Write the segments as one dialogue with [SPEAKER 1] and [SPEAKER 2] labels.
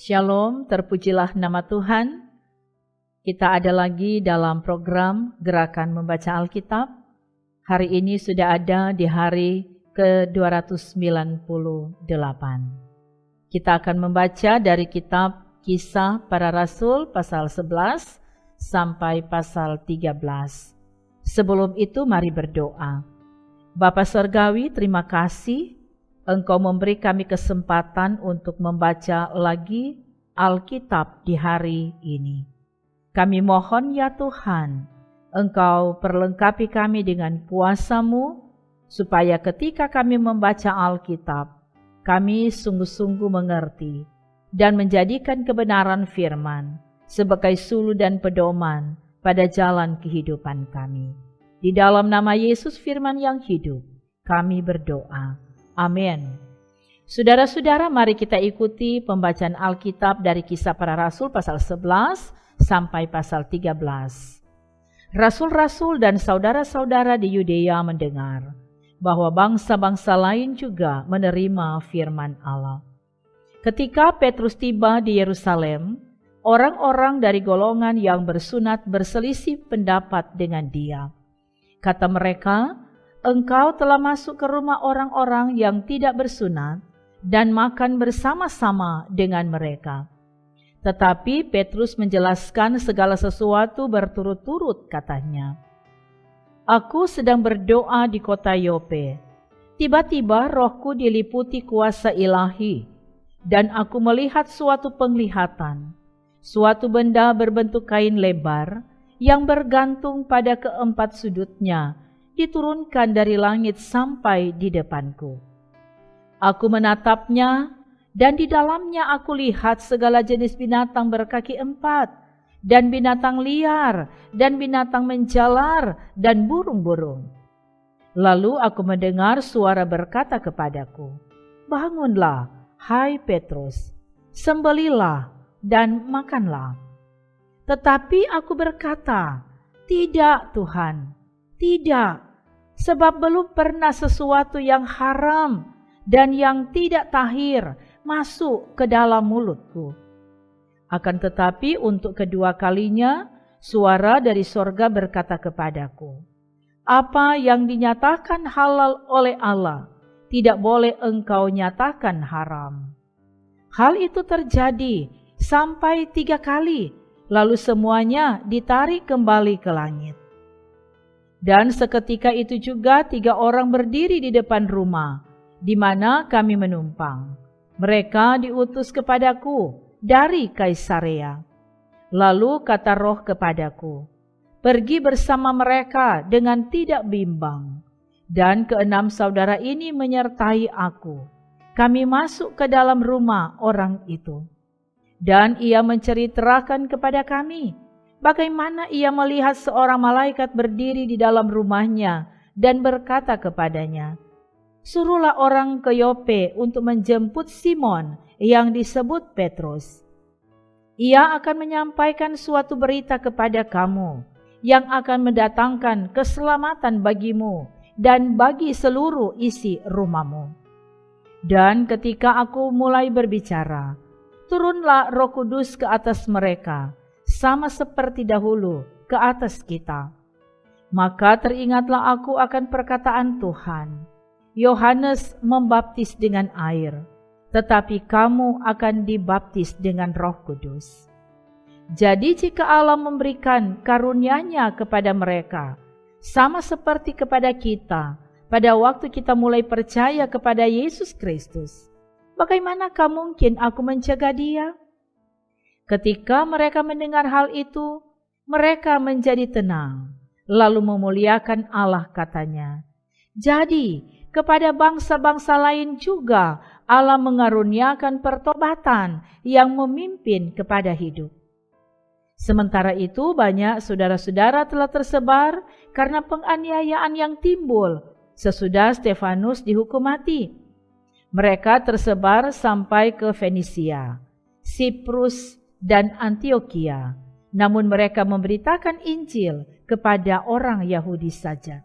[SPEAKER 1] Shalom, terpujilah nama Tuhan. Kita ada lagi dalam program Gerakan Membaca Alkitab. Hari ini sudah ada di hari ke-298. Kita akan membaca dari kitab Kisah Para Rasul pasal 11 sampai pasal 13. Sebelum itu mari berdoa. Bapa Surgawi, terima kasih Engkau memberi kami kesempatan untuk membaca lagi Alkitab di hari ini. Kami mohon ya Tuhan, Engkau perlengkapi kami dengan kuasa-Mu, supaya ketika kami membaca Alkitab, kami sungguh-sungguh mengerti dan menjadikan kebenaran firman sebagai suluh dan pedoman pada jalan kehidupan kami. Di dalam nama Yesus firman yang hidup, kami berdoa. Amin. Saudara-saudara, mari kita ikuti pembacaan Alkitab dari Kisah Para Rasul pasal 11 sampai pasal 13. Rasul-rasul dan saudara-saudara di Yudea mendengar bahwa bangsa-bangsa lain juga menerima firman Allah. Ketika Petrus tiba di Yerusalem, orang-orang dari golongan yang bersunat berselisih pendapat dengan dia. Kata mereka, "Engkau telah masuk ke rumah orang-orang yang tidak bersunat dan makan bersama-sama dengan mereka." Tetapi Petrus menjelaskan segala sesuatu berturut-turut, katanya. "Aku sedang berdoa di kota Yope. Tiba-tiba rohku diliputi kuasa ilahi, dan aku melihat suatu penglihatan, suatu benda berbentuk kain lebar yang bergantung pada keempat sudutnya, diturunkan dari langit sampai di depanku. Aku menatapnya, dan di dalamnya aku lihat segala jenis binatang berkaki empat, dan binatang liar, dan binatang menjalar, dan burung-burung. Lalu aku mendengar suara berkata kepadaku, 'Bangunlah, hai Petrus, sembelihlah dan makanlah.' Tetapi aku berkata, 'Tidak Tuhan, tidak, sebab belum pernah sesuatu yang haram dan yang tidak tahir masuk ke dalam mulutku.' Akan tetapi untuk kedua kalinya suara dari sorga berkata kepadaku, 'Apa yang dinyatakan halal oleh Allah, tidak boleh engkau nyatakan haram.' Hal itu terjadi sampai 3 kali, lalu semuanya ditarik kembali ke langit. Dan seketika itu juga 3 orang berdiri di depan rumah, di mana kami menumpang. Mereka diutus kepadaku dari Kaisarea. Lalu kata Roh kepadaku, 'Pergi bersama mereka dengan tidak bimbang.' Dan 6 saudara ini menyertai aku. Kami masuk ke dalam rumah orang itu. Dan ia menceritakan kepada kami bagaimana ia melihat seorang malaikat berdiri di dalam rumahnya dan berkata kepadanya, 'Suruhlah orang ke Yope untuk menjemput Simon yang disebut Petrus. Ia akan menyampaikan suatu berita kepada kamu yang akan mendatangkan keselamatan bagimu dan bagi seluruh isi rumahmu.' Dan ketika aku mulai berbicara, turunlah Roh Kudus ke atas mereka, sama seperti dahulu ke atas kita. Maka teringatlah aku akan perkataan Tuhan, 'Yohanes membaptis dengan air, tetapi kamu akan dibaptis dengan Roh Kudus.' Jadi jika Allah memberikan karunia-Nya kepada mereka, sama seperti kepada kita pada waktu kita mulai percaya kepada Yesus Kristus, bagaimanakah mungkin aku mencegah dia?" Ketika mereka mendengar hal itu, mereka menjadi tenang, lalu memuliakan Allah, katanya. Jadi, kepada bangsa-bangsa lain juga Allah mengaruniakan pertobatan yang memimpin kepada hidup. Sementara itu banyak saudara-saudara telah tersebar karena penganiayaan yang timbul sesudah Stefanus dihukum mati. Mereka tersebar sampai ke Fenisia, Siprus, dan Antioquia. Namun mereka memberitakan Injil kepada orang Yahudi saja.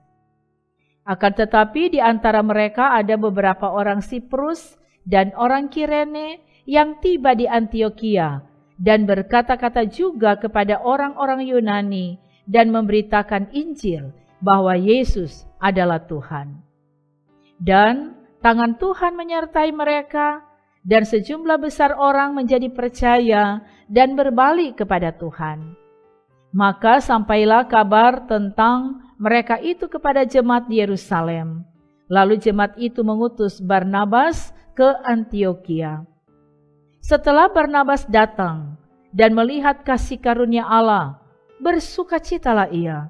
[SPEAKER 1] Akan tetapi di antara mereka ada beberapa orang Siprus dan orang Kirene yang tiba di Antiokhia dan berkata-kata juga kepada orang-orang Yunani dan memberitakan Injil bahwa Yesus adalah Tuhan. Dan tangan Tuhan menyertai mereka, dan sejumlah besar orang menjadi percaya dan berbalik kepada Tuhan. Maka sampailah kabar tentang mereka itu kepada jemaat di Yerusalem. Lalu jemaat itu mengutus Barnabas ke Antiokhia. Setelah Barnabas datang dan melihat kasih karunia Allah, bersukacitalah ia.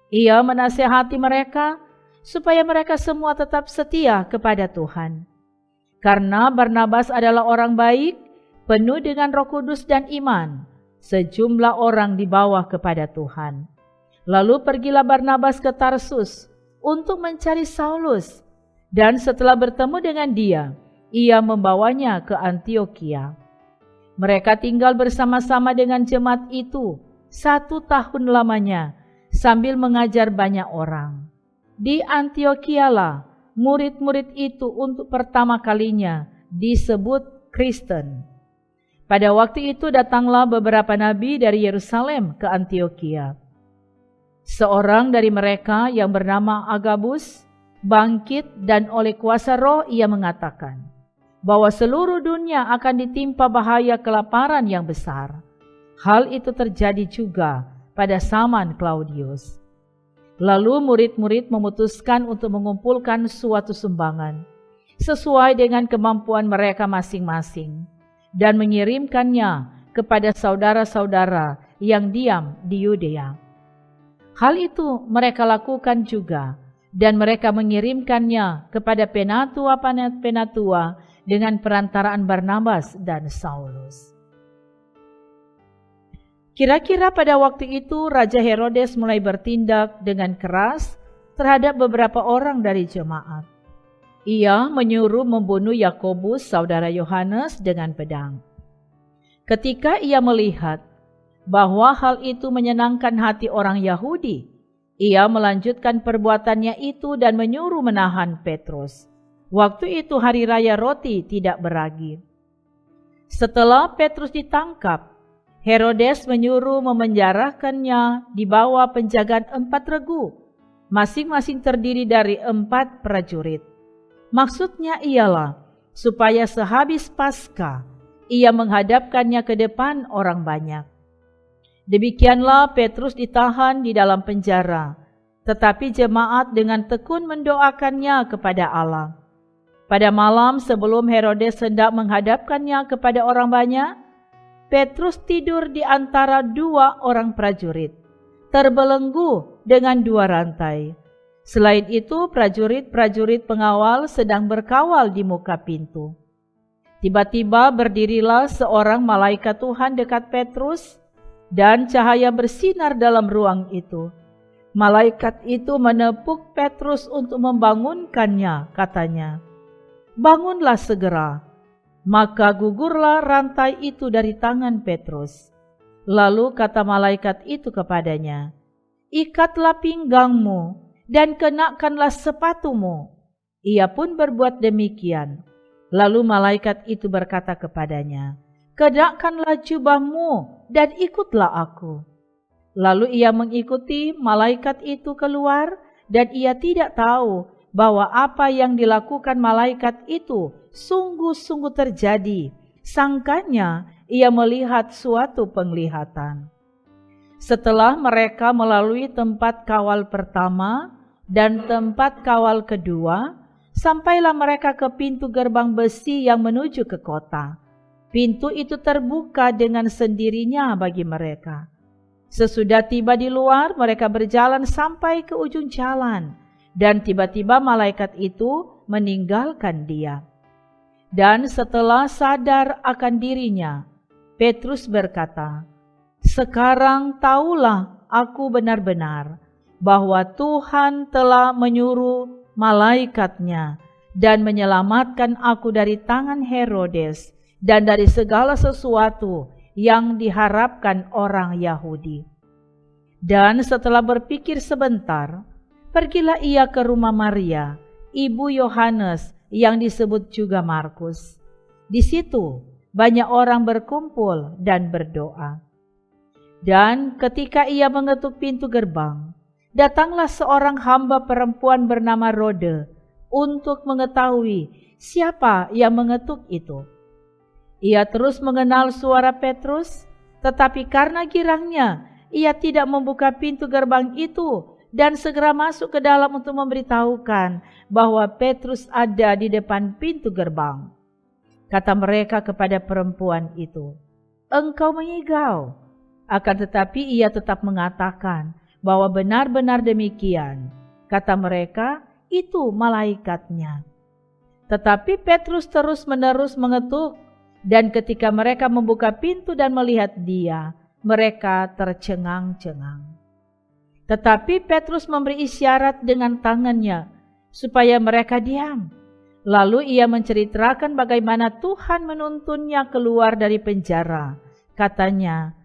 [SPEAKER 1] Ia menasihati mereka supaya mereka semua tetap setia kepada Tuhan. Karena Barnabas adalah orang baik, penuh dengan Roh Kudus dan iman, sejumlah orang dibawa kepada Tuhan. Lalu pergilah Barnabas ke Tarsus untuk mencari Saulus, dan setelah bertemu dengan dia, ia membawanya ke Antiokhia. Mereka tinggal bersama-sama dengan jemaat itu 1 tahun lamanya, sambil mengajar banyak orang. Di Antiokhia murid-murid itu untuk pertama kalinya disebut Kristen. Pada waktu itu datanglah beberapa nabi dari Yerusalem ke Antiokhia. Seorang dari mereka yang bernama Agabus bangkit dan oleh kuasa Roh ia mengatakan bahwa seluruh dunia akan ditimpa bahaya kelaparan yang besar. Hal itu terjadi juga pada zaman Claudius. Lalu murid-murid memutuskan untuk mengumpulkan suatu sumbangan sesuai dengan kemampuan mereka masing-masing dan mengirimkannya kepada saudara-saudara yang diam di Yudea. Hal itu mereka lakukan juga, dan mereka mengirimkannya kepada penatua-penatua dengan perantaraan Barnabas dan Saulus. Kira-kira pada waktu itu Raja Herodes mulai bertindak dengan keras terhadap beberapa orang dari jemaat. Ia menyuruh membunuh Yakobus, saudara Yohanes, dengan pedang. Ketika ia melihat bahwa hal itu menyenangkan hati orang Yahudi, ia melanjutkan perbuatannya itu dan menyuruh menahan Petrus. Waktu itu hari raya roti tidak beragi. Setelah Petrus ditangkap, Herodes menyuruh memenjarakannya di bawah penjagaan 4 regu, masing-masing terdiri dari 4 prajurit. Maksudnya ialah supaya sehabis Paskah ia menghadapkannya ke depan orang banyak. Demikianlah Petrus ditahan di dalam penjara, tetapi jemaat dengan tekun mendoakannya kepada Allah. Pada malam sebelum Herodes hendak menghadapkannya kepada orang banyak, Petrus tidur di antara 2 orang prajurit, terbelenggu dengan 2 rantai. Selain itu, prajurit-prajurit pengawal sedang berkawal di muka pintu. Tiba-tiba berdirilah seorang malaikat Tuhan dekat Petrus, dan cahaya bersinar dalam ruang itu. Malaikat itu menepuk Petrus untuk membangunkannya, katanya, "Bangunlah segera." Maka gugurlah rantai itu dari tangan Petrus. Lalu kata malaikat itu kepadanya, "Ikatlah pinggangmu dan kenakanlah sepatumu." Ia pun berbuat demikian. Lalu malaikat itu berkata kepadanya, "Kenakanlah jubahmu dan ikutlah aku." Lalu ia mengikuti malaikat itu keluar, dan ia tidak tahu bahwa apa yang dilakukan malaikat itu sungguh-sungguh terjadi. Sangkanya ia melihat suatu penglihatan. Setelah mereka melalui tempat kawal pertama dan tempat kawal kedua, sampailah mereka ke pintu gerbang besi yang menuju ke kota. Pintu itu terbuka dengan sendirinya bagi mereka. Sesudah tiba di luar, mereka berjalan sampai ke ujung jalan, dan tiba-tiba malaikat itu meninggalkan dia. Dan setelah sadar akan dirinya, Petrus berkata, "Sekarang tahulah aku benar-benar bahwa Tuhan telah menyuruh malaikatnya dan menyelamatkan aku dari tangan Herodes dan dari segala sesuatu yang diharapkan orang Yahudi." Dan setelah berpikir sebentar, pergilah ia ke rumah Maria, ibu Yohanes yang disebut juga Markus. Di situ banyak orang berkumpul dan berdoa. Dan ketika ia mengetuk pintu gerbang, datanglah seorang hamba perempuan bernama Rode untuk mengetahui siapa yang mengetuk itu. Ia terus mengenal suara Petrus, tetapi karena girangnya, ia tidak membuka pintu gerbang itu dan segera masuk ke dalam untuk memberitahukan bahwa Petrus ada di depan pintu gerbang. Kata mereka kepada perempuan itu, "Engkau mengigau." Akan tetapi ia tetap mengatakan bahwa benar-benar demikian. Kata mereka, "Itu malaikatnya." Tetapi Petrus terus-menerus mengetuk, dan ketika mereka membuka pintu dan melihat dia, mereka tercengang-cengang. Tetapi Petrus memberi isyarat dengan tangannya supaya mereka diam. Lalu ia menceritakan bagaimana Tuhan menuntunnya keluar dari penjara. Katanya,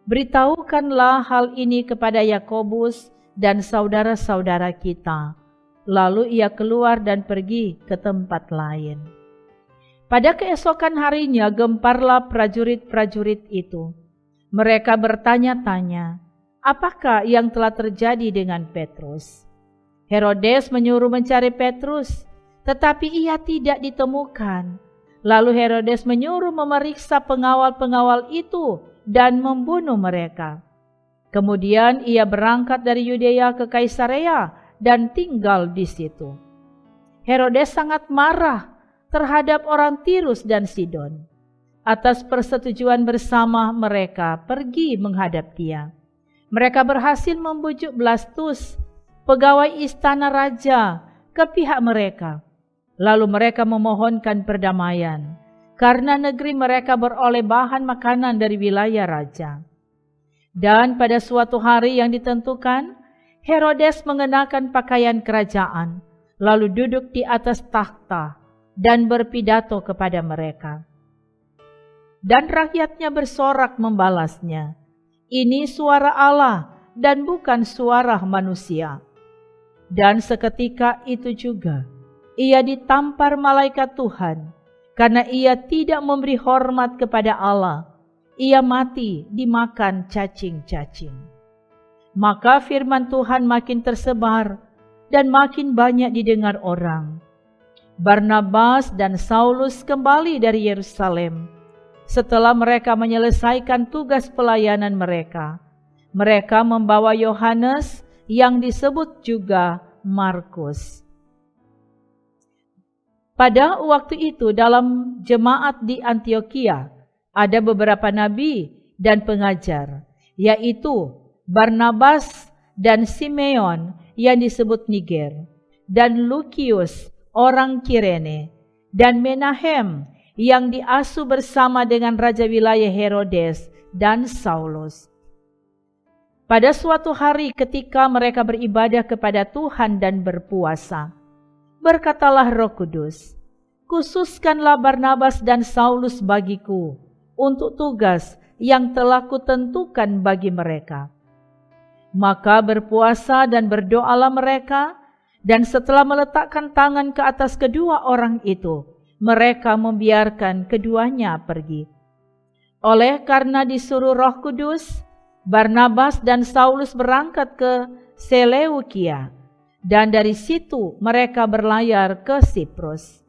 [SPEAKER 1] "Beritahukanlah hal ini kepada Yakobus dan saudara-saudara kita." Lalu ia keluar dan pergi ke tempat lain. Pada keesokan harinya gemparlah prajurit-prajurit itu. Mereka bertanya-tanya, apakah yang telah terjadi dengan Petrus? Herodes menyuruh mencari Petrus, tetapi ia tidak ditemukan. Lalu Herodes menyuruh memeriksa pengawal-pengawal itu dan membunuh mereka. Kemudian ia berangkat dari Yudea ke Kaisarea dan tinggal di situ. Herodes sangat marah terhadap orang Tirus dan Sidon. Atas persetujuan bersama mereka pergi menghadap dia. Mereka berhasil membujuk Blastus, pegawai istana raja, ke pihak mereka. Lalu mereka memohonkan perdamaian, karena negeri mereka beroleh bahan makanan dari wilayah raja. Dan pada suatu hari yang ditentukan, Herodes mengenakan pakaian kerajaan, lalu duduk di atas takhta dan berpidato kepada mereka. Dan rakyatnya bersorak membalasnya, "Ini suara Allah dan bukan suara manusia." Dan seketika itu juga, ia ditampar malaikat Tuhan, karena ia tidak memberi hormat kepada Allah. Ia mati dimakan cacing-cacing. Maka firman Tuhan makin tersebar dan makin banyak didengar orang. Barnabas dan Saulus kembali dari Yerusalem. Setelah mereka menyelesaikan tugas pelayanan mereka, mereka membawa Yohanes yang disebut juga Markus. Pada waktu itu dalam jemaat di Antioquia ada beberapa nabi dan pengajar, yaitu Barnabas dan Simeon yang disebut Niger, dan Lukius orang Kirene, dan Menahem yang diasuh bersama dengan raja wilayah Herodes dan Saulus. Pada suatu hari ketika mereka beribadah kepada Tuhan dan berpuasa, berkatalah Roh Kudus, "Khususkanlah Barnabas dan Saulus bagiku untuk tugas yang telah kutentukan bagi mereka." Maka berpuasa dan berdoalah mereka, dan setelah meletakkan tangan ke atas kedua orang itu, mereka membiarkan keduanya pergi. Oleh karena disuruh Roh Kudus, Barnabas dan Saulus berangkat ke Seleukia, dan dari situ mereka berlayar ke Siprus.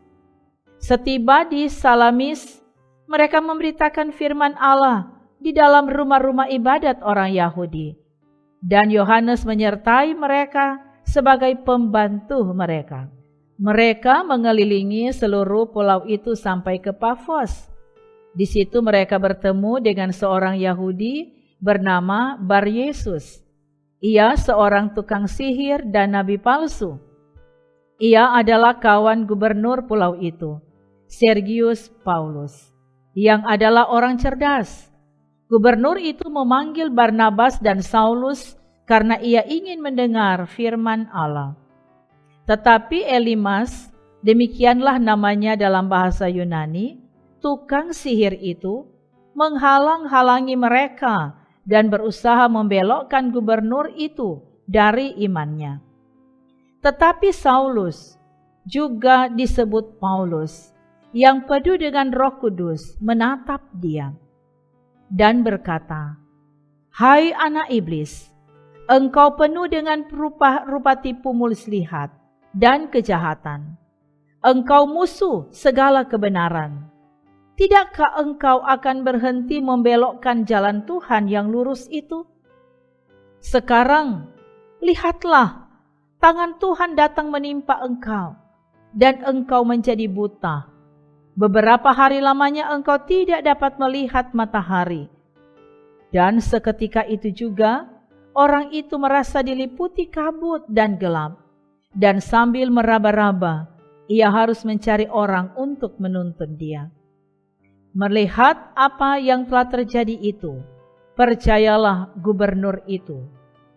[SPEAKER 1] Setiba di Salamis, mereka memberitakan firman Allah di dalam rumah-rumah ibadat orang Yahudi, dan Yohanes menyertai mereka sebagai pembantu mereka. Mereka mengelilingi seluruh pulau itu sampai ke Pafos. Di situ mereka bertemu dengan seorang Yahudi bernama Bar-Yesus. Ia seorang tukang sihir dan nabi palsu. Ia adalah kawan gubernur pulau itu, Sergius Paulus, yang adalah orang cerdas. Gubernur itu memanggil Barnabas dan Saulus karena ia ingin mendengar firman Allah. Tetapi Elimas, demikianlah namanya dalam bahasa Yunani, tukang sihir itu, menghalang-halangi mereka dan berusaha membelokkan gubernur itu dari imannya. Tetapi Saulus, juga disebut Paulus, yang penuh dengan Roh Kudus menatap dia dan berkata, "Hai anak iblis, engkau penuh dengan rupa tipu muslihat dan kejahatan. Engkau musuh segala kebenaran. Tidakkah engkau akan berhenti membelokkan jalan Tuhan yang lurus itu? Sekarang, lihatlah, tangan Tuhan datang menimpa engkau, dan engkau menjadi buta. Beberapa hari lamanya engkau tidak dapat melihat matahari." Dan seketika itu juga, orang itu merasa diliputi kabut dan gelap, dan sambil meraba-raba, ia harus mencari orang untuk menuntun dia. Melihat apa yang telah terjadi itu, percayalah gubernur itu,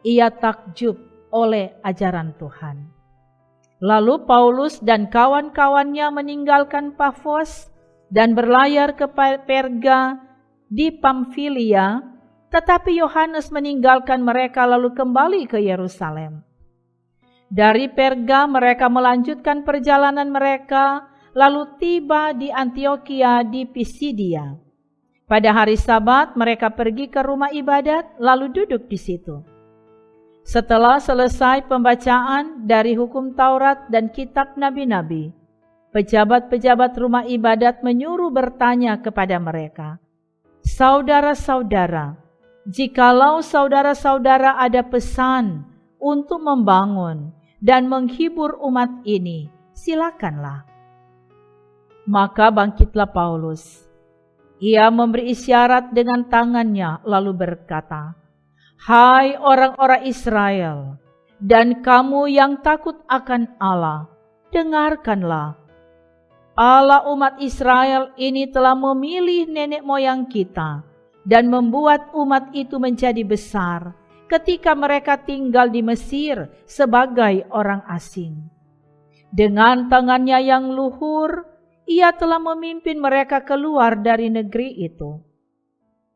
[SPEAKER 1] ia takjub oleh ajaran Tuhan. Lalu Paulus dan kawan-kawannya meninggalkan Pafos dan berlayar ke Perga di Pamfilia, tetapi Yohanes meninggalkan mereka lalu kembali ke Yerusalem. Dari Perga mereka melanjutkan perjalanan mereka, lalu tiba di Antiokhia di Pisidia. Pada hari Sabat mereka pergi ke rumah ibadat lalu duduk di situ. Setelah selesai pembacaan dari hukum Taurat dan kitab nabi-nabi, pejabat-pejabat rumah ibadat menyuruh bertanya kepada mereka, "Saudara-saudara, jikalau saudara-saudara ada pesan untuk membangun dan menghibur umat ini, silakanlah." Maka bangkitlah Paulus. Ia memberi isyarat dengan tangannya lalu berkata, "Hai orang-orang Israel, dan kamu yang takut akan Allah, dengarkanlah. Allah umat Israel ini telah memilih nenek moyang kita dan membuat umat itu menjadi besar ketika mereka tinggal di Mesir sebagai orang asing. Dengan tangannya yang luhur, ia telah memimpin mereka keluar dari negeri itu.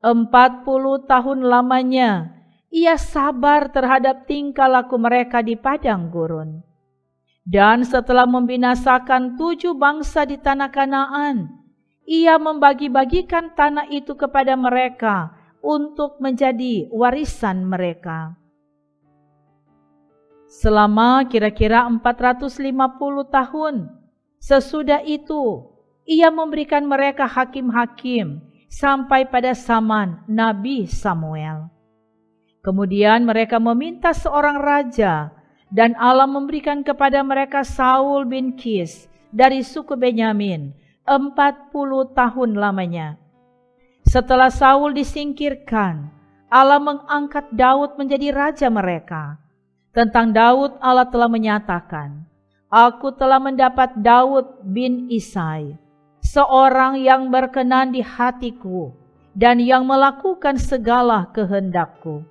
[SPEAKER 1] 40 tahun lamanya, ia sabar terhadap tingkah laku mereka di padang gurun. Dan setelah membinasakan 7 bangsa di tanah Kanaan, ia membagi-bagikan tanah itu kepada mereka untuk menjadi warisan mereka. Selama kira-kira 450 tahun, sesudah itu ia memberikan mereka hakim-hakim sampai pada zaman Nabi Samuel. Kemudian mereka meminta seorang raja, dan Allah memberikan kepada mereka Saul bin Kis dari suku Benyamin 40 tahun lamanya. Setelah Saul disingkirkan, Allah mengangkat Daud menjadi raja mereka. Tentang Daud Allah telah menyatakan, "Aku telah mendapat Daud bin Isai, seorang yang berkenan di hatiku dan yang melakukan segala kehendakku."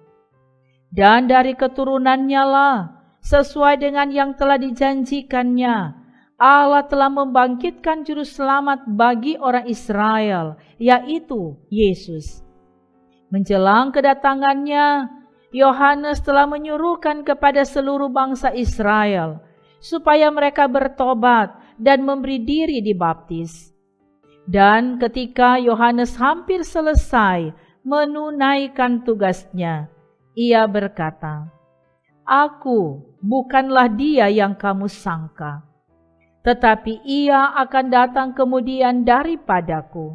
[SPEAKER 1] Dan dari keturunannya lah, sesuai dengan yang telah dijanjikannya, Allah telah membangkitkan juru selamat bagi orang Israel, yaitu Yesus. Menjelang kedatangannya, Yohanes telah menyuruhkan kepada seluruh bangsa Israel supaya mereka bertobat dan memberi diri dibaptis. Dan ketika Yohanes hampir selesai menunaikan tugasnya, ia berkata, "Aku bukanlah dia yang kamu sangka, tetapi ia akan datang kemudian daripadaku.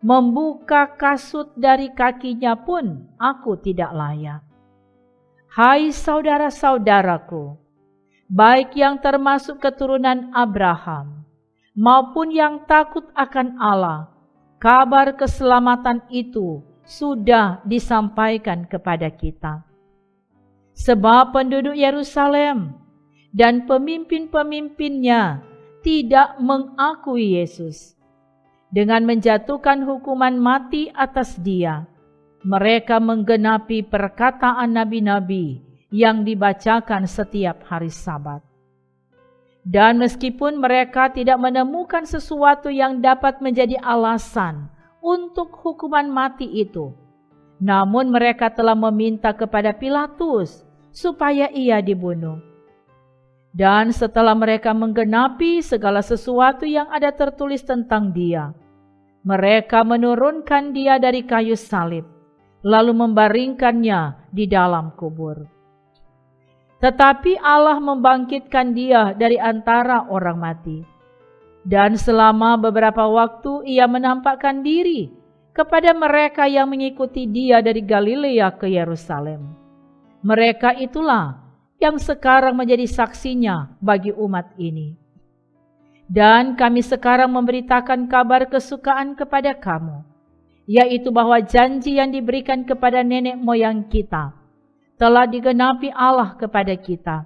[SPEAKER 1] Membuka kasut dari kakinya pun aku tidak layak." Hai saudara-saudaraku, baik yang termasuk keturunan Abraham maupun yang takut akan Allah, kabar keselamatan itu sudah disampaikan kepada kita. Sebab penduduk Yerusalem dan pemimpin-pemimpinnya tidak mengakui Yesus. Dengan menjatuhkan hukuman mati atas dia, mereka menggenapi perkataan nabi-nabi yang dibacakan setiap hari Sabat. Dan meskipun mereka tidak menemukan sesuatu yang dapat menjadi alasan untuk hukuman mati itu, namun mereka telah meminta kepada Pilatus supaya ia dibunuh. Dan setelah mereka menggenapi segala sesuatu yang ada tertulis tentang Dia, mereka menurunkan Dia dari kayu salib, lalu membaringkannya di dalam kubur. Tetapi Allah membangkitkan Dia dari antara orang mati. Dan selama beberapa waktu Ia menampakkan diri kepada mereka yang mengikuti Dia dari Galilea ke Yerusalem. Mereka itulah yang sekarang menjadi saksinya bagi umat ini. Dan kami sekarang memberitakan kabar kesukaan kepada kamu, yaitu bahwa janji yang diberikan kepada nenek moyang kita telah digenapi Allah kepada kita,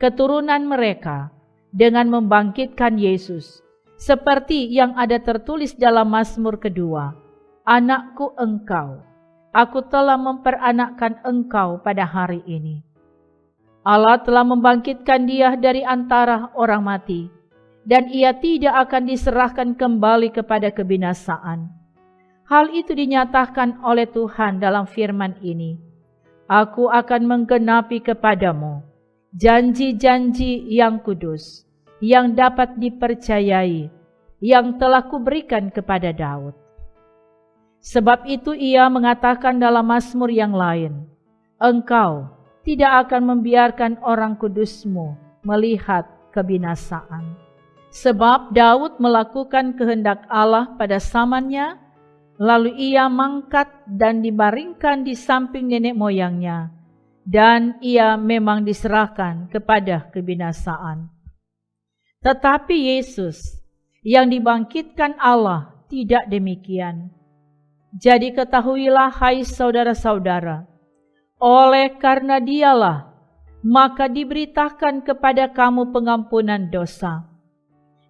[SPEAKER 1] keturunan mereka, dengan membangkitkan Yesus, seperti yang ada tertulis dalam Mazmur kedua, "Anakku engkau, aku telah memperanakkan engkau pada hari ini." Allah telah membangkitkan Dia dari antara orang mati, dan Ia tidak akan diserahkan kembali kepada kebinasaan. Hal itu dinyatakan oleh Tuhan dalam firman ini, "Aku akan menggenapi kepadamu janji-janji yang kudus, yang dapat dipercayai, yang telah kuberikan kepada Daud." Sebab itu Ia mengatakan dalam Mazmur yang lain, "Engkau tidak akan membiarkan orang kudus-Mu melihat kebinasaan." Sebab Daud melakukan kehendak Allah pada zamannya, lalu ia mangkat dan dibaringkan di samping nenek moyangnya, dan ia memang diserahkan kepada kebinasaan. Tetapi Yesus yang dibangkitkan Allah tidak demikian. Jadi ketahuilah, hai saudara-saudara, oleh karena Dialah, maka diberitakan kepada kamu pengampunan dosa.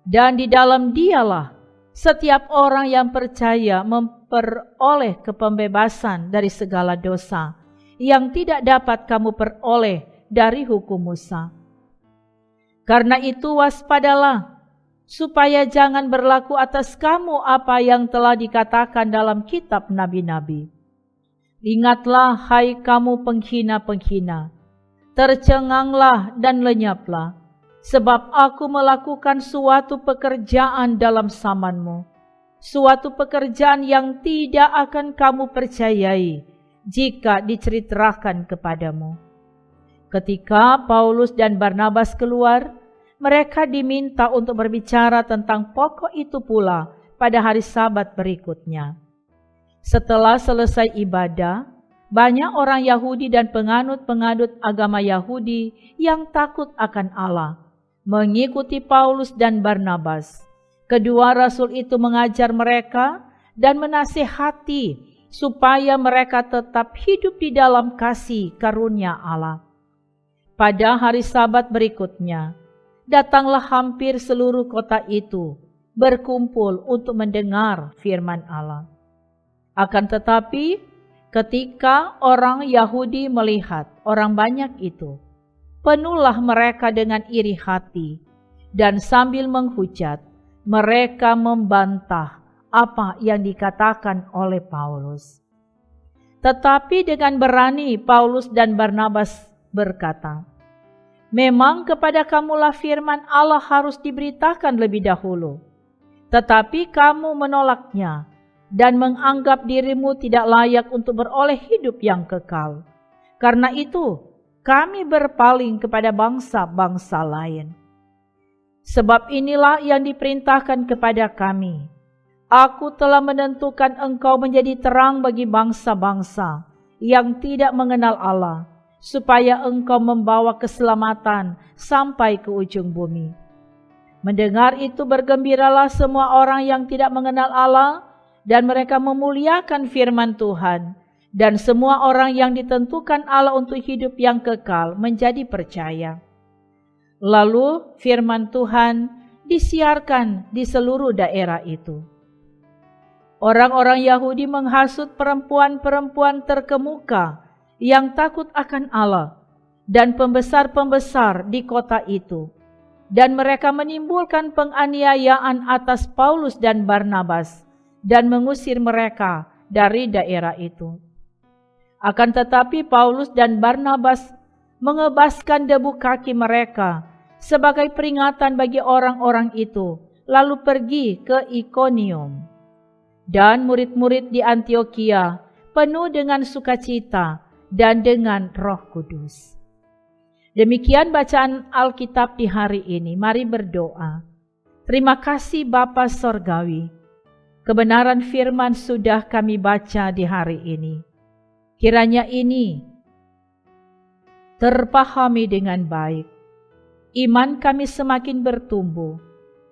[SPEAKER 1] Dan di dalam Dialah, setiap orang yang percaya memperoleh kepembebasan dari segala dosa yang tidak dapat kamu peroleh dari hukum Musa. Karena itu waspadalah, supaya jangan berlaku atas kamu apa yang telah dikatakan dalam kitab nabi-nabi. Ingatlah, hai kamu penghina-penghina, tercenganglah dan lenyaplah, sebab aku melakukan suatu pekerjaan dalam zamanmu, suatu pekerjaan yang tidak akan kamu percayai jika diceritakan kepadamu. Ketika Paulus dan Barnabas keluar, mereka diminta untuk berbicara tentang pokok itu pula pada hari Sabat berikutnya. Setelah selesai ibadah, banyak orang Yahudi dan penganut-penganut agama Yahudi yang takut akan Allah mengikuti Paulus dan Barnabas. Kedua rasul itu mengajar mereka dan menasihati supaya mereka tetap hidup di dalam kasih karunia Allah. Pada hari Sabat berikutnya, datanglah hampir seluruh kota itu berkumpul untuk mendengar firman Allah. Akan tetapi, ketika orang Yahudi melihat orang banyak itu, penuhlah mereka dengan iri hati, dan sambil menghujat, mereka membantah apa yang dikatakan oleh Paulus. Tetapi dengan berani Paulus dan Barnabas berkata, "Memang kepada kamulah firman Allah harus diberitakan lebih dahulu, tetapi kamu menolaknya dan menganggap dirimu tidak layak untuk beroleh hidup yang kekal. Karena itu, kami berpaling kepada bangsa-bangsa lain. Sebab inilah yang diperintahkan kepada kami. Aku telah menentukan engkau menjadi terang bagi bangsa-bangsa yang tidak mengenal Allah, supaya engkau membawa keselamatan sampai ke ujung bumi." Mendengar itu bergembiralah semua orang yang tidak mengenal Allah, dan mereka memuliakan firman Tuhan, dan semua orang yang ditentukan Allah untuk hidup yang kekal menjadi percaya. Lalu firman Tuhan disiarkan di seluruh daerah itu. Orang-orang Yahudi menghasut perempuan-perempuan terkemuka yang takut akan Allah dan pembesar-pembesar di kota itu, dan mereka menimbulkan penganiayaan atas Paulus dan Barnabas dan mengusir mereka dari daerah itu. Akan tetapi Paulus dan Barnabas mengebaskan debu kaki mereka sebagai peringatan bagi orang-orang itu, lalu pergi ke Ikonium. Dan murid-murid di Antiokhia penuh dengan sukacita dan dengan Roh Kudus. Demikian bacaan Alkitab di hari ini. Mari berdoa. Terima kasih Bapa Sorgawi. Kebenaran firman sudah kami baca di hari ini. Kiranya ini terpahami dengan baik. Iman kami semakin bertumbuh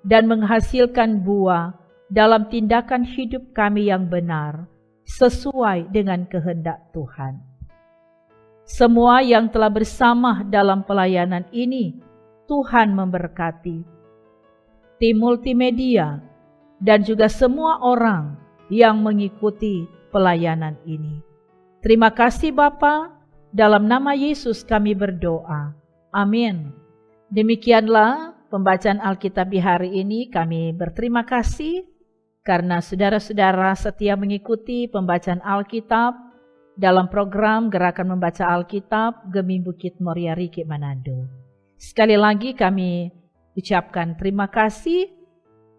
[SPEAKER 1] dan menghasilkan buah dalam tindakan hidup kami yang benar, sesuai dengan kehendak Tuhan. Semua yang telah bersama dalam pelayanan ini, Tuhan memberkati. Tim multimedia dan juga semua orang yang mengikuti pelayanan ini. Terima kasih Bapa, dalam nama Yesus kami berdoa. Amin. Demikianlah pembacaan Alkitab di hari ini. Kami berterima kasih karena saudara-saudara setia mengikuti pembacaan Alkitab dalam program Gerakan Membaca Alkitab Gemi Bukit Moria Rike Manado. Sekali lagi kami ucapkan terima kasih.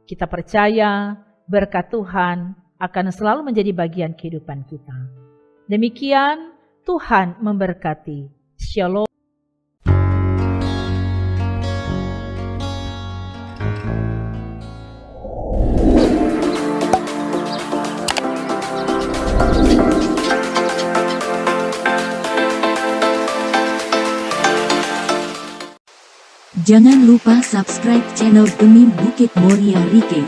[SPEAKER 1] Kita percaya berkat Tuhan akan selalu menjadi bagian kehidupan kita. Demikian, Tuhan memberkati. Shalom.
[SPEAKER 2] Jangan lupa subscribe channel Gemi Bukit Moria Rike.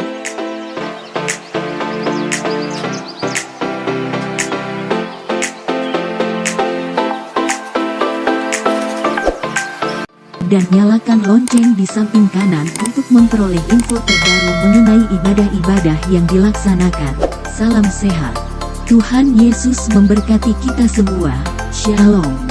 [SPEAKER 2] Dan nyalakan lonceng di samping kanan untuk memperoleh info terbaru mengenai ibadah-ibadah yang dilaksanakan. Salam sehat. Tuhan Yesus memberkati kita semua. Shalom.